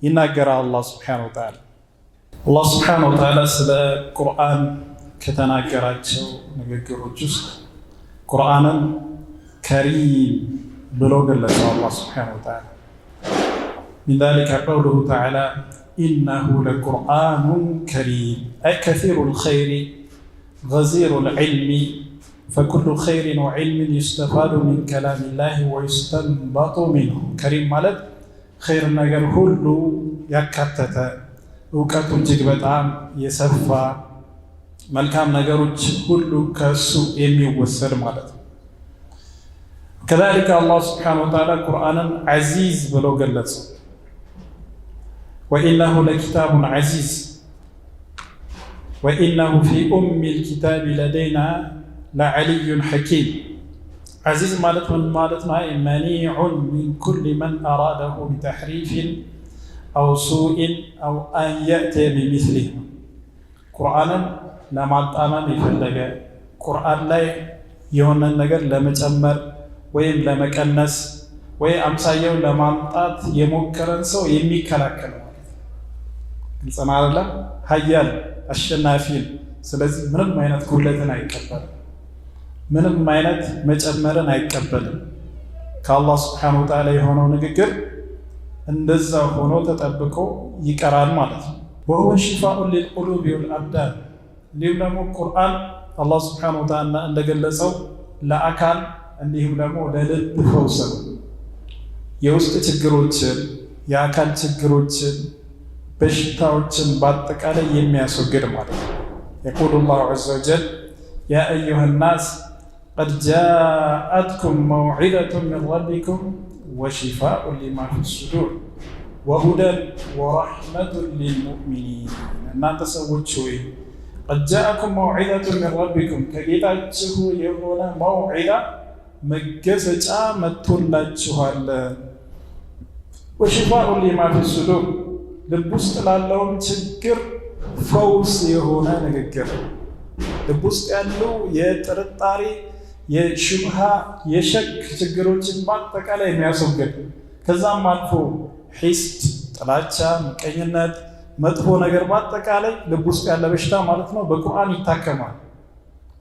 ይናገራል አላህ ሱብሓነሁ ወተዓላ። አላህ ሱብሓነሁ ወተዓላ ስለ ቁርአን ከተናገራቸው ንግግሮች ውስጥ ቁርአንን ከሪም ብሎ ገለጸው አላህ ሱብሓነሁ ወተዓላ። ሚን ዛሊከ ቀውሉሁ ተዓላ ኢነሁ ለቁርአኑን ከሪም አይ ከሲሩል ኸይሪ ገዚሩል ዒልሚ ፈኩሉ ኸይሪን ወዒልሚን ዩስተፋዱ ሚን ከላሚላሂ ወዩስተንበጡ ሚንሁ። ከሪም ማለት ኸይር ነገር ሁሉ ያካተተ እውቀቱ እጅግ በጣም የሰፋ መልካም ነገሮች ሁሉ ከእሱ የሚወሰድ ማለት ነው። ከዛሊከ አላህ ሱብሓነሁ ወተዓላ ቁርአንን ዐዚዝ ብሎ ገለጸው። ወኢነሁ ለኪታቡን ዐዚዝ ወኢነሁ ፊ ኡሚል ኪታቢ ለደይና ለዐሊዩን ሐኪም። ዐዚዝ ማለት ምን ማለት ነው? መኒዑን ሚን ኩሊ መን አራደሁ ቢተሕሪፍን አው ሱኢን አው አን የእትየ ቢሚስሊህ። ቁርአንን ለማጣመም የፈለገ ቁርአን ላይ የሆነን ነገር ለመጨመር ወይም ለመቀነስ ወይ አምሳያውን ለማምጣት የሞከረን ሰው የሚከላከል ማለት ነው። ግልጽ ነው አይደለም? ሀያል አሸናፊ። ስለዚህ ምንም አይነት ጉድለትን አይቀበልም፣ ምንም አይነት መጨመርን አይቀበልም። ከአላህ ሱብሓነሁ ወተዓላ የሆነው ንግግር እንደዛ ሆኖ ተጠብቆ ይቀራል ማለት ነው። ወሁወ ሽፋኡን ሊልቁሉቢ ወልአብዳን። እንዲሁም ደግሞ ቁርአን አላህ ሱብሓነሁ ወተዓላ እንደገለጸው ለአካል እንዲሁም ደግሞ ለልብ ፈውስ ነው። የውስጥ ችግሮችን፣ የአካል ችግሮችን፣ በሽታዎችን በአጠቃላይ የሚያስወግድ ማለት ነው። የቁሉ ላሁ ዐዘ ወጀል ያ አዩሃ ናስ ቀድ ጃአትኩም መውዒዘቱን ሚን ረቢኩም ወሽፋኡን ሊማ ፊ ሱዱር ወሁደን ወረሕመቱን ሊልሙእሚኒን። እናንተ ሰዎች ሆይ ቀድ ጃአኩም መውዒዘቱን ሚን ረቢኩም ከጌታችሁ የሆነ መውዒዛ መገሰጫ መጥቶላችኋል። ወሽፋኡን ሊማ ፊ ሱዱር ልብ ውስጥ ላለውን ችግር ፈውስ የሆነ ንግግር፣ ልብ ውስጥ ያሉ የጥርጣሬ የሽብሃ የሸክ ችግሮችን በአጠቃላይ የሚያስወግድ ከዛም አልፎ ሒስድ፣ ጥላቻ፣ ምቀኝነት፣ መጥፎ ነገር በአጠቃላይ ልብ ውስጥ ያለ በሽታ ማለት ነው በቁርአን ይታከማል።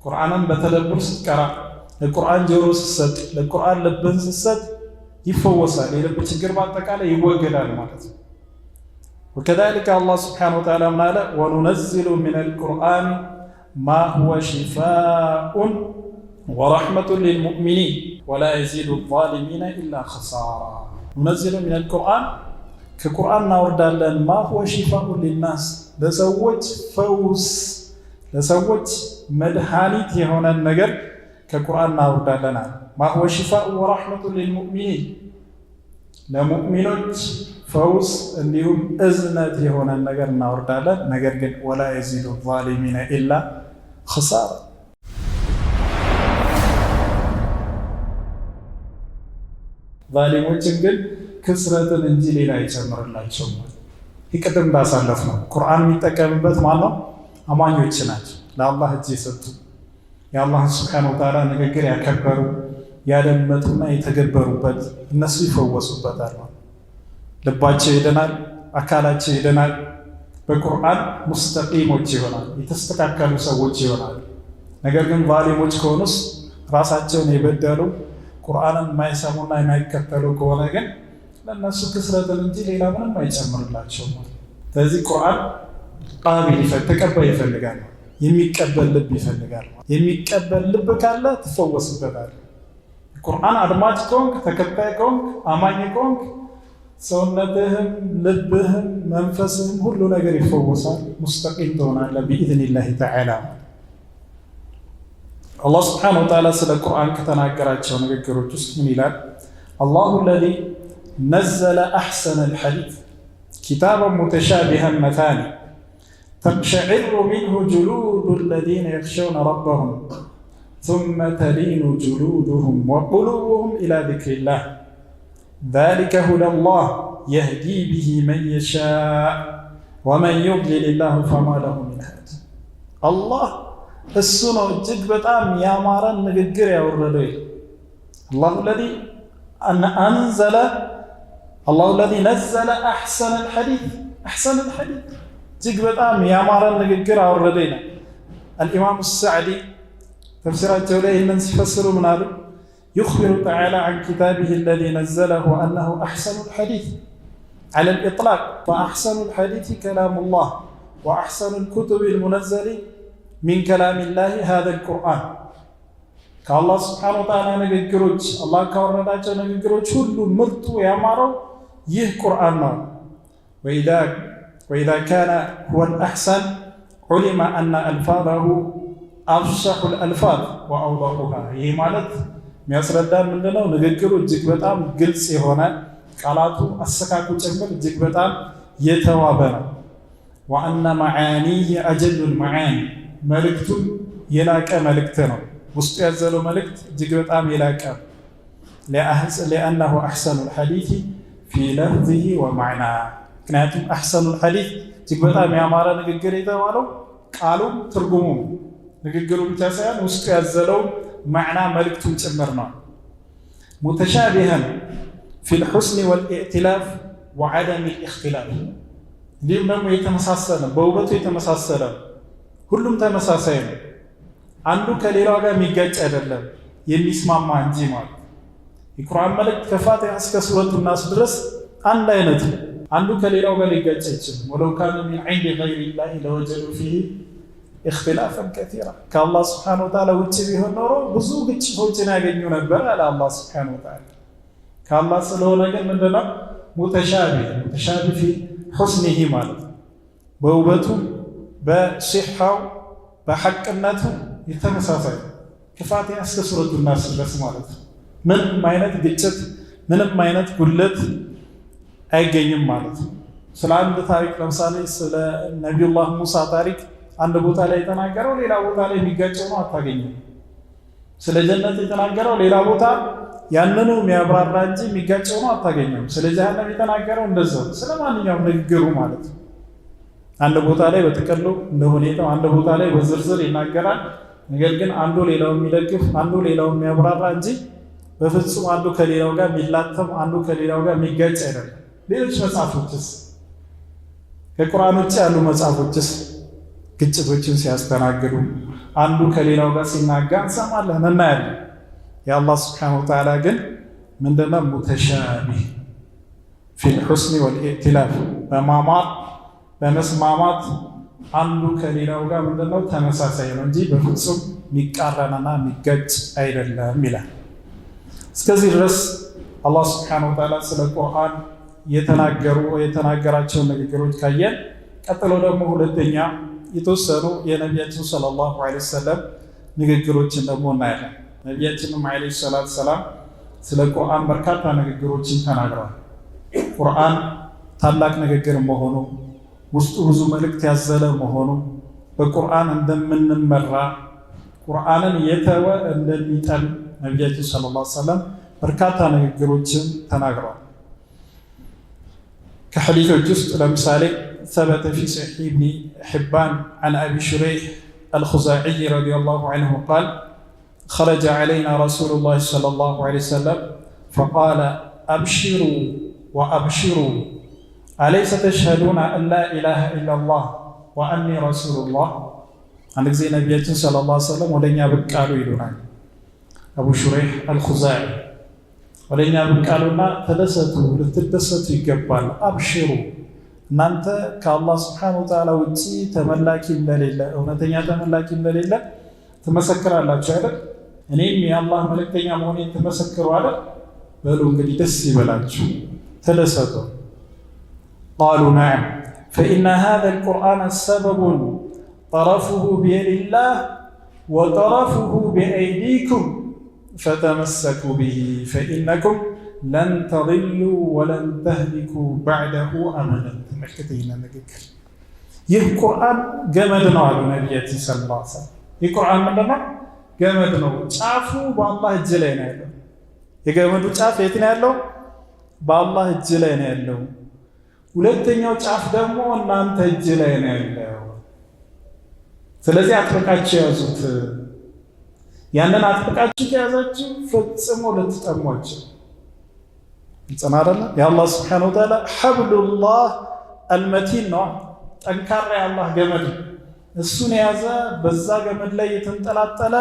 ቁርአንን በተደብር ስትቀራ፣ ለቁርአን ጆሮ ስትሰጥ፣ ለቁርአን ልብን ስትሰጥ ይፈወሳል። የልብ ችግር በአጠቃላይ ይወገዳል ማለት ነው። ወከዛሊከ አላህ ሱብሓነሁ ወተዓላ ምን አለ? ወኑነዚሉ ሚነል ቁርአን ማ ሁወ ሽፋኡን ወረሕመቱን ሊልሙእሚኒን ወላ የዚዱ ዛሊሚነ ኢላ ኸሳራ። ኑነዚሉ ሚነል ቁርአን ከቁርአን እናወርዳለን ማ ሁወ ሽፋኡን ሊናስ ለሰዎች ፈውስ ለሰዎች መድኃኒት የሆነን ነገር ከቁርአን እናወርዳለን አለ። ማ ሁወ ሽፋኡን ወረሕመቱን ሊልሙእሚኒን ለሙእሚኖች ፈውስ እንዲሁም እዝነት የሆነን ነገር እናወርዳለን። ነገር ግን ወላ የዚዱ ዛሊሚነ ኢላ ኸሳራ። ዛሊሞችን ግን ክስረትን እንጂ ሌላ አይጨምርላቸውም። ይቅድም እንዳሳለፍ ነው ቁርአን የሚጠቀምበት ማን ነው? አማኞች ናቸው። ለአላህ እጅ የሰጡ የአላህን ሱብሓነሁ ወተዓላ ንግግር ያከበሩ ያደመጡና የተገበሩበት እነሱ ይፈወሱበታል። ልባቸው ይድናል፣ አካላቸው ይድናል። በቁርአን ሙስተቂሞች ይሆናል፣ የተስተካከሉ ሰዎች ይሆናል። ነገር ግን ዛሊሞች ከሆኑስ ራሳቸውን የበደሉ ቁርአንን የማይሰሙና የማይከተሉ ከሆነ ግን ለእነሱ ክስረትን እንጂ ሌላ ምንም አይጨምርላቸውም። ስለዚህ ቁርአን ቃቢል ተቀባይ ይፈልጋል፣ የሚቀበል ልብ ይፈልጋል። የሚቀበል ልብ ካለ ትፈወስበታል። ቁርአን አድማጭ ከሆንክ፣ ተከታይ ከሆንክ፣ አማኝ ከሆንክ ሰውነትህም ልብህም መንፈስህም ሁሉ ነገር ይፈወሳል። ሙስተቂም ትሆናለህ ቢኢዝኒላሂ ተዓላ። አላህ ሱብሓነሁ ወተዓላ ስለ ቁርአን ከተናገራቸው ንግግሮች ውስጥ ምን ይላል? አላሁ አለዚ ነዘለ አሕሰነል ሐዲስ ኪታበን ሙተሻቢሀን መታኒ ተቅሸዒሩ ሚንሁ ጁሉዱ አለዚነ የኽሸውነ ረበሁም ሱመ ተሊኑ ጁሉዱሁም ወቁሉቡሁም ኢላ ዚክሪላህ ዛሊከ ሁደላህ የህዲ ቢሂ መን የሻእ ወመን ዩድሊልላሁ ፈማ ለሁ ሚን ሃድ። አላህ እሱ ነው እጅግ በጣም ያማረን ንግግር ያወረደው። አላሁ አለዚ አንዘለ አላሁ አለዚ ነዘለ አሕሰነል ሐዲስ እጅግ በጣም ያማረን ንግግር አወረደ ይላል። አልኢማሙ ሰዕዲ ተፍሲራቸው ላይ ይህንን ሲፈስሩ ምን አሉ? يخبر تعالى عن كتابه الذي نزله أنه أحسن الحديث على الإطلاق، فأحسن الحديث كلام الله، وأحسن الكتب المنزل من كلام الله هذا القرآن. كالله سبحانه وتعالى نجكروج الله كورناجا نجكروج كل مرت ويامرو يه قرآن. وإذا كان هو الأحسن علم أن ألفاظه أفصح الألفاظ وأوضحها. ይህ ማለት የሚያስረዳን ምንድነው? ንግግሩ እጅግ በጣም ግልጽ የሆነ ቃላቱ አሰካኩ ጭምር እጅግ በጣም የተዋበ ነው። وأن معانيه أجل المعاني መልእክቱ የላቀ መልእክት ነው። ውስጡ ያዘለው መልእክት እጅግ በጣም የላቀ لأنه أحسن الحديث في لفظه ومعناه። ምክንያቱም أحسن الحديث እጅግ በጣም ያማረ ንግግር የተባለው ቃሉም ትርጉሙም ንግግሩ ብቻ ሳይሆን ውስጡ ያዘለው ማዕና መልእክቱን ጭምር ነው። ሙተሻቢሃን ፊል ሑስኒ ወልኢዕቲላፍ ወዐደም ልእኽትላፍ። እንዲሁም ደግሞ የተመሳሰለ በውበቱ የተመሳሰለ ሁሉም ተመሳሳይ ነው። አንዱ ከሌላው ጋር የሚጋጭ አይደለም፣ የሚስማማ እንጂ ማለት። የቁርአን መልእክት ከፋቲሃ እስከ ሱረቱ ናስ ድረስ አንድ አይነት ነው። አንዱ ከሌላው ጋር ሊጋጭ አይችልም። ወለው ካነ ሚን ዒንዲ ገይሪላሂ ለወጀዱ ፊሂ اختلافا كثيرا كالله سبحانه وتعالى ውጭ ቢሆን ኖሮ ብዙ ግጭቶችን ያገኙ ነበር አለ አላህ سبحانه وتعالى። ከአላህ ስለሆነ ግን ምንድነው ሙተሻቢህ ፊ ሑስኒሂ ማለት በውበቱ በሲሐው በሐቅነቱ የተመሳሳይ ከፋቲሃ እስከ ሱረቱ ናስ ድረስ ማለት ምንም አይነት ግጭት ምንም አይነት ጉድለት አይገኝም ማለት። ስለ አንድ ታሪክ ለምሳሌ ስለ ነቢዩላህ ሙሳ ታሪክ አንድ ቦታ ላይ የተናገረው ሌላ ቦታ ላይ የሚጋጨው ነው አታገኝም። ስለ ጀነት የተናገረው ሌላ ቦታ ያንኑ የሚያብራራ እንጂ የሚጋጨው ነው አታገኝም። ስለ ጀሃነም የተናገረው እንደዛው ስለማንኛውም ንግግሩ ማለት ነው። አንድ ቦታ ላይ በተቀሉ እንደ ሁኔታው አንድ ቦታ ላይ በዝርዝር ይናገራል። ነገር ግን አንዱ ሌላው የሚደግፍ አንዱ ሌላው የሚያብራራ እንጂ በፍጹም አንዱ ከሌላው ጋር የሚላተም አንዱ ከሌላው ጋር የሚጋጭ አይደለም። ሌሎች መጽሐፎችስ ከቁርአን ውጭ ያሉ መጽሐፎችስ ግጭቶችን ሲያስተናግዱ አንዱ ከሌላው ጋር ሲናጋ እንሰማለን እናያለን። የአላህ ስብሓነሁ ወተዓላ ግን ምንድነው? ሙተሻቢህ ፊል ሑስኒ ወልኢዕቲላፍ በማማር በመስማማት አንዱ ከሌላው ጋር ምንድነው? ተመሳሳይ ነው እንጂ በፍጹም የሚቃረንና የሚጋጭ አይደለም ይላል። እስከዚህ ድረስ አላህ ስብሓነሁ ወተዓላ ስለ ቁርአን የተናገራቸውን ንግግሮች ካየን፣ ቀጥሎ ደግሞ ሁለተኛ የተወሰኑ የነቢያችን ሰለላሁ ዐለይሂ ወሰለም ንግግሮችን ደግሞ እናያለን። ነቢያችንም ዐለይሂ ሰላቱ ሰላም ስለ ቁርአን በርካታ ንግግሮችን ተናግረዋል። ቁርአን ታላቅ ንግግር መሆኑ፣ ውስጡ ብዙ መልእክት ያዘለ መሆኑ፣ በቁርአን እንደምንመራ፣ ቁርአንን የተወ እንደሚጠል ነቢያችን ሰለላሁ ዐለይሂ ወሰለም በርካታ ንግግሮችን ተናግረዋል። ከሐዲሶች ውስጥ ለምሳሌ ثبت في صحيح ابن حبان عن أبي شريح الخزاعي رضي الله عنه قال: خرج علينا رسول الله صلى الله عليه وسلم فقال: أبشروا وأبشروا أليس تشهدون أن لا إله إلا الله وأني رسول الله؟ عندك زي نبياتنا صلى الله عليه وسلم ولن يبقالوا يدونا أبو شريح الخزاعي ولن يبقالوا تدستوا لتدستوا يقبال أبشروا እናንተ ከአላህ ስብሓነሁ ወተዓላ ውጪ ተመላኪ እንደሌለ እውነተኛ ተመላኪ እንደሌለ ትመሰክራላችሁ አይደል? እኔም የአላህ መልእክተኛ መሆኔን ትመሰክሩ አይደል? በሉ እንግዲህ ደስ ይበላችሁ ተደሰቱ። ቃሉ ነዓም ፈኢነ ሃዘል ቁርአነ ሰበቡን ጠረፉሁ ቢየዲላህ ወጠረፉሁ ቢአይዲኩም ፈተመሰኩ ቢሂ ፈኢነኩም ለን ተضሉ ወለን ተህሊኩ በዕደሁ አበደን። ተመልከተ ይህንን ንግግር። ይህ ቁርአን ገመድ ነው አሉ ነቢያችን ሰለላሁ ዐለይሂ ወሰለም። ይህ ቁርአን ምንድን ነው? ገመድ ነው። ጫፉ በአላህ እጅ ላይ ነው ያለው። የገመዱ ጫፍ የት ነው ያለው? በአላህ እጅ ላይ ነው ያለው። ሁለተኛው ጫፍ ደግሞ እናንተ እጅ ላይ ነው ያለው። ስለዚህ አጥብቃችሁ ያዙት። ያንን አጥብቃችሁ ከያዛችሁ ፈጽሞ ልትጠሟችሁ ጽናደለ የአላህ Subhanahu Wa Ta'ala ሐብሉላህ አልመቲን ነው ጠንካራ የአላህ ገመድ እሱን የያዘ በዛ ገመድ ላይ የተንጠላጠለ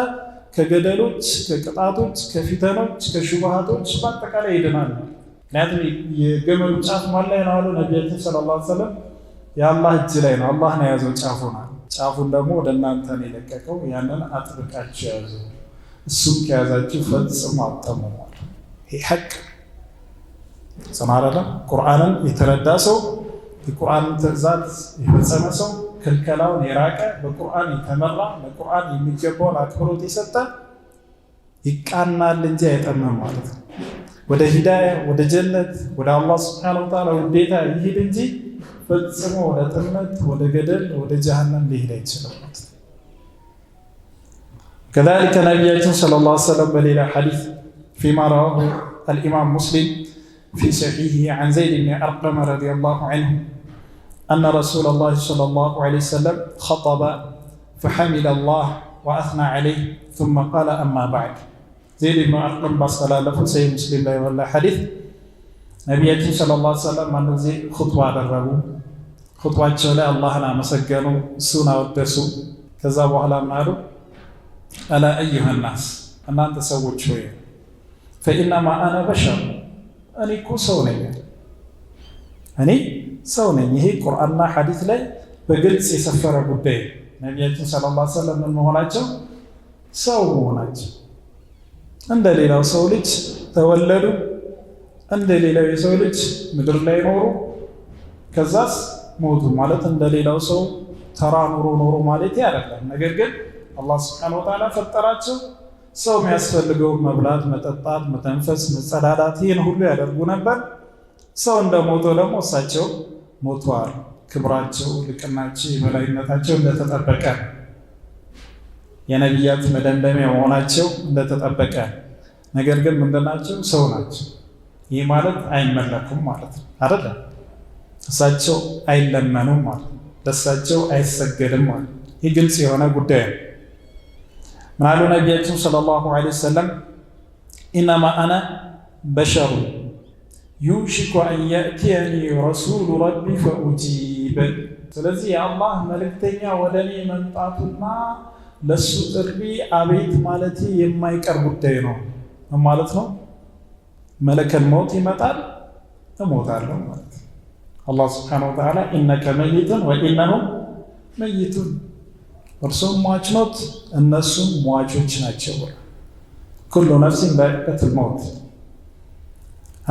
ከገደሎች ከቅጣቶች ከፊተኖች ከሹብሃቶች በአጠቃላይ ይድናል ምክንያቱም የገመዱ ጫፍ ማን ላይ ነው አሉ ነብያችን ሰለላሁ ዐለይሂ ወሰለም የአላህ እጅ ላይ ነው አላህ ነው የያዘው ጫፉን ደግሞ ወደ እናንተ ነው የለቀቀው ያንን አጥብቃችሁ ያዙ እሱን ከያዛችሁ ፈጽሞ አጠሙማል ይሄ ሐቅ ሰማራላ ቁርአንን የተረዳ ሰው የቁርአንን ትእዛዝ የፈጸመ ሰው ክልከላውን የራቀ በቁርአን የተመራ ለቁርአን የሚገባውን አክብሮት የሰጠ ይቃናል እንጂ አይጠመም ማለት ነው ወደ ሂዳያ ወደ ጀነት ወደ አላህ Subhanahu Wa Ta'ala ውዴታ ይሄድ እንጂ ፈጽሞ ወደ ጥመት ወደ ገደል ወደ ጀሃነም ሊሄድ አይችልም كذلك نبينا صلى الله عليه وسلم بليل حديث فيما رواه الإمام مسلم في صحيحه عن زيد بن أرقم رضي الله عنه أن رسول الله صلى الله عليه وسلم خطب فحمد الله وأثنى عليه ثم قال أما بعد زيد بن أرقم بصلى الله سيد مسلم لا يولى حديث نبينا صلى الله عليه وسلم من زي خطوة دربوا خطوة شولا الله لا مسجنوا سنا ودسوا كذا وهلا مارو ألا أيها الناس أنا أنت سويت شوية فإنما أنا بشر أني كوسوني أني سوني هي قرآننا حديث لي بقلت يسفر بدي نبينا صلى الله عليه وسلم من مهلاته سو مهلاته عند ليلة وسولج تولدوا عند ليلة وسولج مدر لا ينوروا كذاس موتوا مالت عند ليلة وسو ترى نورو مالتي على نجرجل الله سبحانه وتعالى فطراቸው ሰው የሚያስፈልገው መብላት መጠጣት መተንፈስ መጸዳዳት ይሄን ሁሉ ያደርጉ ነበር ሰው እንደሞተው ደግሞ እሳቸው ሞተዋል ክብራቸው ልቅናቸው የበላይነታቸው እንደተጠበቀ የነቢያት መደምደሚያ መሆናቸው እንደተጠበቀ ነገር ግን ምንድናቸው ሰው ናቸው ይሄ ማለት አይመለኩም ማለት አይደለም እሳቸው አይለመኑም ማለት ለእሳቸው አይሰገድም ማለት ይህ ግልጽ የሆነ ጉዳይ ነው مالو نبينا صلى الله عليه وسلم إنما أنا بشر يوشك أن يأتيني رسول ربي فأجيب ስለዚህ አላህ መልእክተኛ ወደኔ መምጣቱና ለሱ ጥሪ አቤት ማለት የማይቀር ጉዳይ ነው ማለት ነው መለከል ሞት ይመጣል እሞታለሁ ማለት አላህ Subhanahu Wa Ta'ala إنك ميت وإنهم ميتون እርሱም ሟች ነው እነሱም ሟቾች ናቸው كل نفس ذائقة الموت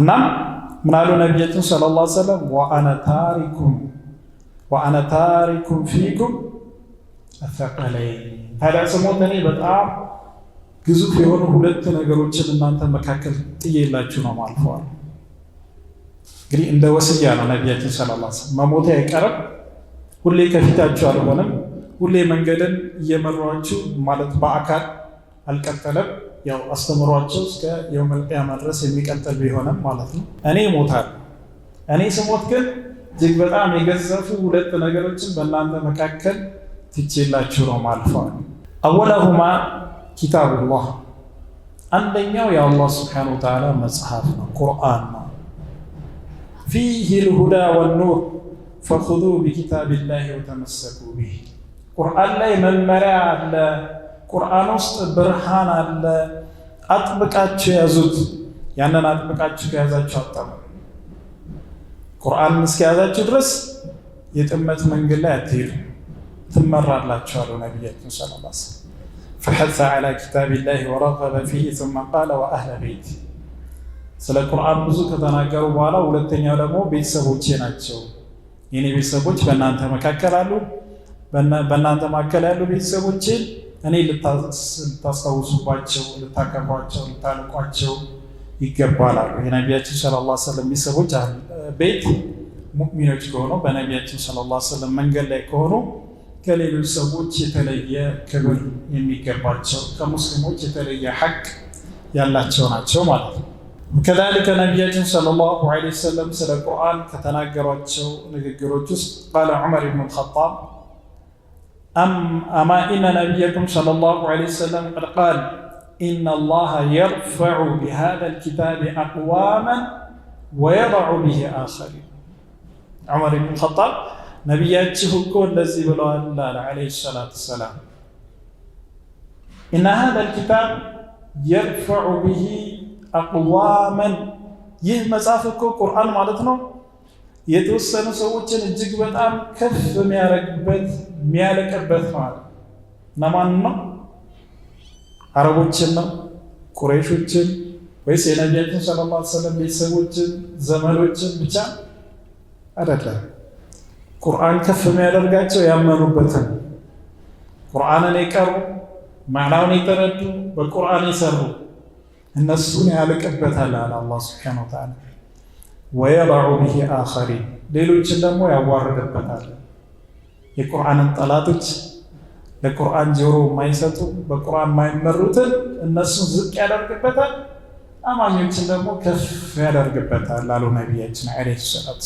እና ምናሉ ነብያችን ሰለላሁ ዐለይሂ ወሰለም وأنا تارك فيكم الثقلين ታዲያ ስሞት እኔ በጣም ግዙፍ የሆኑ ሁለት ነገሮችን እናንተ መካከል ጥዬላችሁ ነው ማልፈዋል እንግዲህ እንደ ወስያ ነው ነብያችን ሰለላሁ ዐለይሂ ወሰለም መሞት አይቀርም ሁሌ ከፊታችሁ አልሆነም ሁሌ መንገድን እየመሯችሁ ማለት በአካል አልቀጠለም ያው አስተምሯቸው እስከ የውመል ቂያማ ድረስ የሚቀጥል ቢሆንም ማለት ነው እኔ እሞታለሁ እኔ ስሞት ግን እጅግ በጣም የገዘፉ ሁለት ነገሮችን በእናንተ መካከል ትቼላችሁ ነው ማልፈዋል አወለሁማ ኪታቡላህ አንደኛው የአላህ Subhanahu Wa Ta'ala መጽሐፍ ነው ቁርአን ነው فيه الهدى والنور فخذوا بكتاب الله وتمسكوا به ቁርአን ላይ መመሪያ አለ ቁርአን ውስጥ ብርሃን አለ አጥብቃችሁ ያዙት ያንን አጥብቃችሁ ከያዛችሁ አጣሙ ቁርአን እስከያዛችሁ ድረስ የጥመት መንገድ ላይ አትሄዱ ትመራላችሁ አሉ ነብያችን ሰለላሁ ዐለይሂ ወሰለም فحث على كتاب الله ورغب فيه ثم قال واهل بيتي ስለ ቁርአን ብዙ ከተናገሩ በኋላ ሁለተኛው ደግሞ ቤተሰቦቼ ናቸው የኔ ቤተሰቦች በእናንተ መካከል አሉ በእናንተ መካከል ያሉ ቤተሰቦቼ እኔ ልታስታውሱባቸው ልታከብሯቸው ልታልቋቸው ይገባል የነብያችን ሰለላሁ ዐለይሂ ወሰለም ቤተሰቦች ቤት ሙእሚኖች ከሆኑ በነብያችን ሰለላሁ ዐለይሂ ወሰለም መንገድ ላይ ከሆኑ ከሌሎች ሰዎች የተለየ ክብር የሚገባቸው ከሙስሊሞች የተለየ ሐቅ ያላቸው ናቸው ማለት ነው كذلك نبينا صلى الله عليه وسلم سለ ቁርአን ከተናገሯቸው ንግግሮች ውስጥ قال عمر بن الخطاب أما إن نبيكم صلى الله عليه وسلم قد قال إن الله يرفع بهذا الكتاب أقواما ወየضዑ ቢሂ አኸሪን። ዑመር ብን ኸጣብ ነቢያችሁ እኮ እንደዚህ ብለዋል አለ ዓለይሂ ሰላቱ ወሰላም ኢነ ሃዘል ኪታብ የርፈዑ ቢሂ አቅዋመን። ይህ መጽሐፍ እኮ ቁርአን ማለት ነው የተወሰኑ ሰዎችን እጅግ በጣም ከፍ የሚያረግበት የሚያለቅበት ማለት እነማን ነው? አረቦችን ነው? ቁረይሾችን ወይስ የነቢያችን ሰለላሁ ዐለይሂ ወሰለም ቤተሰቦችን ዘመዶችን ብቻ አይደለም። ቁርአን ከፍ የሚያደርጋቸው ያመኑበትን ቁርአንን የቀሩ ማዕናውን የተረዱ በቁርአን የሰሩ እነሱን ያለቅበታል አለ አላህ ሱብሓነሁ ወተዓላ። ወየضዑ ቢሂ አኸሪን፣ ሌሎችን ደግሞ ያዋርድበታል። የቁርአንን ጠላቶች ለቁርአን ጆሮ የማይሰጡ በቁርአን የማይመሩትን እነሱን ዝቅ ያደርግበታል፣ አማኞችን ደግሞ ከፍ ያደርግበታል አሉ ነቢያችን ዓለይሂ ሰላቱ